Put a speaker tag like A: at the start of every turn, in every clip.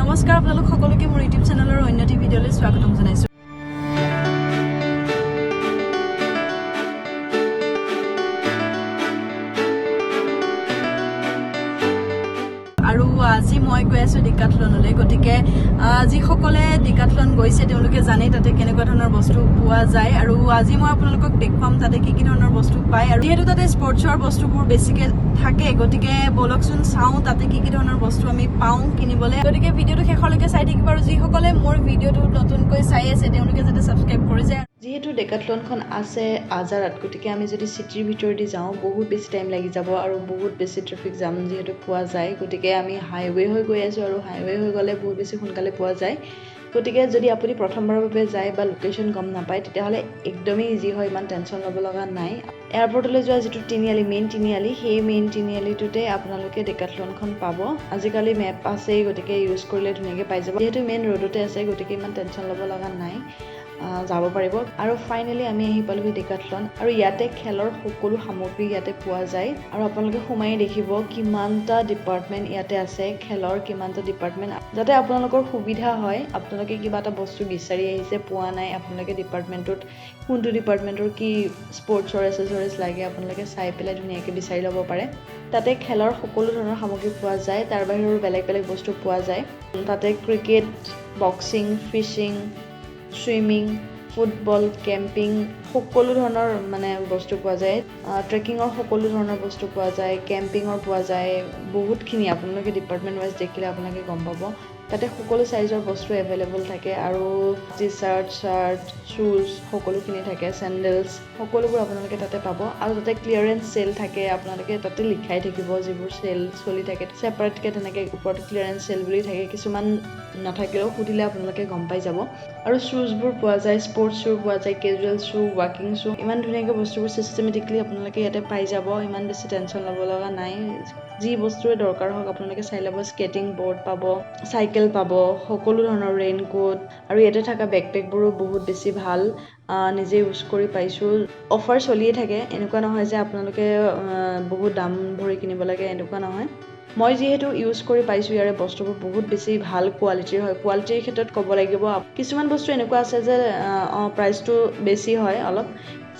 A: নমস্কাৰ আপোনালোক সকলোকে মোৰ ইউটিউব চেনেলৰ অন্যটি ভিডিঅ'লৈ স্বাগতম জনাইছো। আৰু আজি মই গৈ আছো ডিকাথলনলৈ। গতিকে আজি সকলে ডিকাথলন গৈছে তেওঁলোকে জানে তাতে কেনেকুৱা ধৰণৰ বস্তু পোৱা যায় আৰু আজি মই আপোনালোকক দেখুৱাম তাতে কি কি ধৰণৰ বস্তু পায় আৰু যেহেতু তাতে স্পৰ্টছৰ বস্তুবোৰ বেছিকে থাকে গতিকে বলকচোন চাওঁ তাতে কি কি ধৰণৰ বস্তু আমি পাওঁ কিনিবলৈ। গতিকে ভিডিঅ'টো শেষলৈকে চাই থাকিব আৰু যিসকলে মোৰ ভিডিঅ'টো নতুনকৈ চাই আছে তেওঁলোকে যাতে সাবস্ক্ৰাইব কৰি যায়। যেহেতু ডেকাথলনখন আছে আজাৰাত গতিকে আমি যদি চিটিৰ ভিতৰেদি যাওঁ বহুত বেছি টাইম লাগি যাব আৰু বহুত বেছি ট্ৰেফিক জাম যিহেতু পোৱা যায় গতিকে আমি হাইৱে হৈ গৈ আছো আৰু হাইৱে হৈ গ'লে বহুত বেছি সোনকালে পোৱা যায়। গতিকে যদি আপুনি প্ৰথমবাৰৰ বাবে যায় বা লোকেশ্যন গম নাপায় তেতিয়াহ'লে একদমেই ইজি হয়, ইমান টেনশ্যন ল'ব লগা নাই। এয়াৰপৰ্টলৈ যোৱা যিটো তিনিআলি মেইন তিনিআলি সেই মেইন তিনিআলিটোতে আপোনালোকে ডেকাথলনখন পাব। আজিকালি মেপ আছেই গতিকে ইউজ কৰিলে ধুনীয়াকৈ পাই যাব। যিহেতু মেইন ৰোডতে আছে গতিকে ইমান টেনশ্যন ল'ব লগা নাই, যাব পাৰিব। আৰু ফাইনেলি আমি আহি পালোহি ডেকাথলন আৰু ইয়াতে খেলৰ সকলো সামগ্ৰী ইয়াতে পোৱা যায় আৰু আপোনালোকে সোমাই দেখিব কিমানটা ডিপাৰ্টমেণ্ট ইয়াতে আছে, খেলৰ কিমানটা ডিপাৰ্টমেণ্ট, যাতে আপোনালোকৰ সুবিধা হয়। আপোনালোকে কিবা এটা বস্তু বিচাৰি আহিছে পোৱা নাই, আপোনালোকে ডিপাৰ্টমেণ্টটোত কোনটো ডিপাৰ্টমেণ্টৰ কি স্পৰ্টছৰ এচেছৰিজ লাগে আপোনালোকে চাই পেলাই ধুনীয়াকৈ বিচাৰি ল'ব পাৰে। তাতে খেলৰ সকলো ধৰণৰ সামগ্ৰী পোৱা যায়, তাৰ বাহিৰেও বেলেগ বেলেগ বস্তু পোৱা যায়। তাতে cricket, boxing, fishing, swimming, football, camping সকলো ধৰণৰ বস্তু পোৱা যায়। ট্ৰেকিঙৰ সকলো ধৰণৰ বস্তু পোৱা যায়, কেম্পিঙৰ পোৱা যায়, বহুতখিনি আপোনালোকে ডিপাৰ্টমেণ্ট ৱাইজ দেখিলে আপোনালোকে গম পাব। তাতে সকলো চাইজৰ বস্তু এভেইলেবল থাকে আৰু টি চাৰ্ট, চাৰ্ট, শ্বুজ সকলোখিনি থাকে, চেণ্ডেলছ সকলোবোৰ আপোনালোকে তাতে পাব। আৰু তাতে ক্লিয়াৰেঞ্চ চেল থাকে, আপোনালোকে তাতে লিখাই থাকিব যিবোৰ চেল চলি থাকে ছেপাৰেটকৈ তেনেকৈ ওপৰত ক্লিয়াৰেঞ্চ চেল বুলি থাকে, কিছুমান নাথাকিলেও সুধিলে আপোনালোকে গম পাই যাব। আৰু শ্বুজবোৰ পোৱা যায়, স্পৰ্টছ শ্বু পোৱা যায়, কেজুৱেল শ্বু, ৱাকিং শ্বু, ইমান ধুনীয়াকৈ বস্তুবোৰ চিষ্টেমেটিকলি আপোনালোকে ইয়াতে পাই যাব, ইমান বেছি টেনশ্যন ল'ব লগা নাই। যি বস্তুৱে দৰকাৰ হওক আপোনালোকে চাই ল'ব। স্কেটিং বৰ্ড পাব, চাইকেল পাব, সকলো ধৰণৰ ৰেইনকোট আৰু ইয়াতে থকা বেকপেকবোৰো বহুত বেছি ভাল, নিজে ইউজ কৰি পাইছোঁ। অফাৰ চলিয়ে থাকে, এনেকুৱা নহয় যে আপোনালোকে বহুত দাম ভৰি কিনিব লাগে, এনেকুৱা নহয়। মই যিহেতু ইউজ কৰি পাইছোঁ ইয়াৰে বস্তুবোৰ বহুত বেছি ভাল কোৱালিটিৰ হয়। কোৱালিটিৰ ক্ষেত্ৰত ক'ব লাগিব, কিছুমান বস্তু এনেকুৱা আছে যে প্ৰাইচটো বেছি হয় অলপ,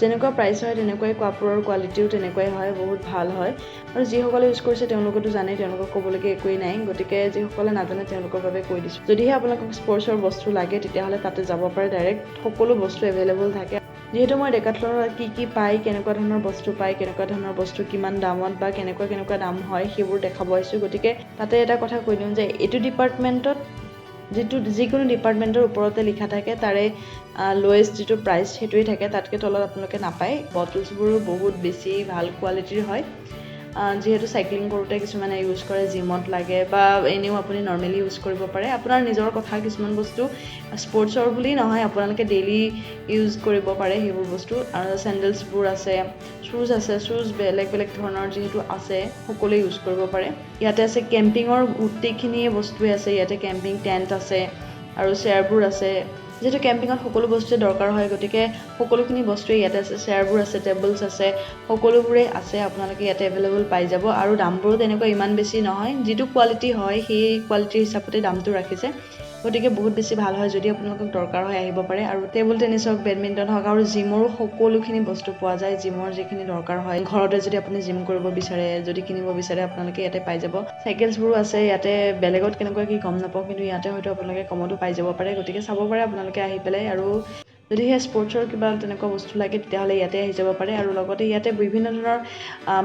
A: যেনেকুৱা প্ৰাইচ হয় তেনেকুৱাই কাপোৰৰ কোৱালিটিও তেনেকুৱাই হয়, বহুত ভাল হয়। আৰু যিসকলে ইউজ কৰিছে তেওঁলোকেতো জানেই, তেওঁলোকক ক'বলগীয়া একোৱেই নাই। গতিকে যিসকলে নাজানে তেওঁলোকৰ বাবে কৈ দিছোঁ। যদিহে আপোনালোকক স্পৰ্টছৰ বস্তু লাগে তেতিয়াহ'লে তাতে যাব পাৰে, ডাইৰেক্ট সকলো বস্তু এভেইলেবল থাকে। যিহেতু মই ডেকাথলনত কি পায়, কেনেকুৱা ধৰণৰ বস্তু পায়, কেনেকুৱা ধৰণৰ বস্তু কিমান দামত বা কেনেকুৱা দাম হয় সেইবোৰ দেখাব আহিছোঁ। গতিকে তাতে এটা কথা কৈ দিওঁ যে এইটো ডিপাৰ্টমেণ্টত যিকোনো ডিপাৰ্টমেণ্টৰ ওপৰতে লিখা থাকে তাৰে লৱেষ্ট যিটো প্ৰাইচ সেইটোৱে থাকে, তাতকৈ তলত আপোনালোকে নাপায়। বটলছবোৰো বহুত বেছি ভাল কোৱালিটিৰ হয়, যিহেতু চাইক্লিং কৰোঁতে কিছুমানে ইউজ কৰে, জিমত লাগে বা এনেও আপুনি নৰ্মেলি ইউজ কৰিব পাৰে, আপোনাৰ নিজৰ কথা। কিছুমান বস্তু স্পৰ্টছৰ বুলি নহয়, আপোনালোকে ডেইলি ইউজ কৰিব পাৰে সেইবোৰ বস্তু। আৰু চেণ্ডেলছবোৰ আছে, শ্বুজ আছে, শ্বুজ বেলেগ বেলেগ ধৰণৰ যিহেতু আছে সকলোৱে ইউজ কৰিব পাৰে। ইয়াতে আছে কেম্পিঙৰ গোটেইখিনিয়ে বস্তুৱে আছে, ইয়াতে কেম্পিং টেণ্ট আছে আৰু চেয়াৰবোৰ আছে। যিহেতু কেম্পিঙত সকলো বস্তুৱে দৰকাৰ হয় গতিকে সকলোখিনি বস্তুৱে ইয়াতে আছে, চেয়াৰবোৰ আছে, টেবলছ আছে, সকলোবোৰে আছে, আপোনালোকে ইয়াতে এভেইলেবল পাই যাব। আৰু দামবোৰো তেনেকুৱা ইমান বেছি নহয়, যিটো কোৱালিটি হয় সেই কোৱালিটিৰ হিচাপতে দামটো ৰাখিছে, গতিকে বহুত বেছি ভাল হয়। যদি আপোনালোকক দৰকাৰ হয় আহিব পাৰে। আৰু টেবুল টেনিছ হওক, বেডমিণ্টন হওক আৰু জিমৰো সকলোখিনি বস্তু পোৱা যায়, জিমৰ যিখিনি দৰকাৰ হয় ঘৰতে যদি আপুনি জিম কৰিব বিচাৰে, যদি কিনিব বিচাৰে আপোনালোকে ইয়াতে পাই যাব। চাইকেলছবোৰো আছে ইয়াতে, বেলেগত কেনেকুৱা কি গম নাপাওঁ কিন্তু ইয়াতে হয়তো আপোনালোকে কমতো পাই যাব পাৰে, গতিকে চাব পাৰে আপোনালোকে আহি পেলাই। আৰু যদিহে স্পৰ্টছৰ কিবা তেনেকুৱা বস্তু লাগে তেতিয়াহ'লে ইয়াতে আহি যাব পাৰে। আৰু লগতে ইয়াতে বিভিন্ন ধৰণৰ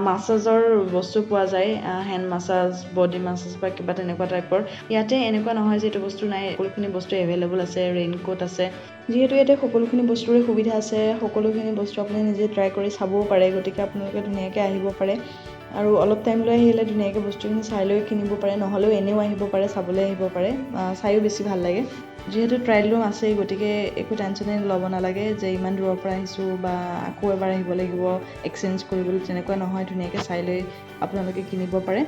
A: মাছাজৰ বস্তু পোৱা যায়, হেণ্ড মাছাজ, বডি মাছাজ বা কিবা তেনেকুৱা টাইপৰ। ইয়াতে এনেকুৱা নহয় যে এইটো বস্তু নাই, সকলোখিনি বস্তু এভেইলেবল আছে, ৰেইনকোট আছে। যিহেতু ইয়াতে সকলোখিনি বস্তুৰে সুবিধা আছে, সকলোখিনি বস্তু আপুনি নিজে ট্ৰাই কৰি চাবও পাৰে, গতিকে আপোনালোকে ধুনীয়াকৈ আহিব পাৰে। আৰু অলপ টাইম লৈ আহিলে ধুনীয়াকৈ বস্তুখিনি চাই লৈ কিনিব পাৰে, নহ'লেও এনেও আহিব পাৰে, চাবলৈ আহিব পাৰে, চায়ো বেছি ভাল লাগে। যিহেতু ট্ৰায়েল ৰুম আছেই গতিকে একো টেনশ্যনেই ল'ব নালাগে যে ইমান দূৰৰ পৰা আহিছোঁ বা আকৌ এবাৰ আহিব লাগিব এক্সচেঞ্জ কৰিবলৈ, তেনেকুৱা নহয়, ধুনীয়াকৈ চাই লৈ আপোনালোকে কিনিব পাৰে।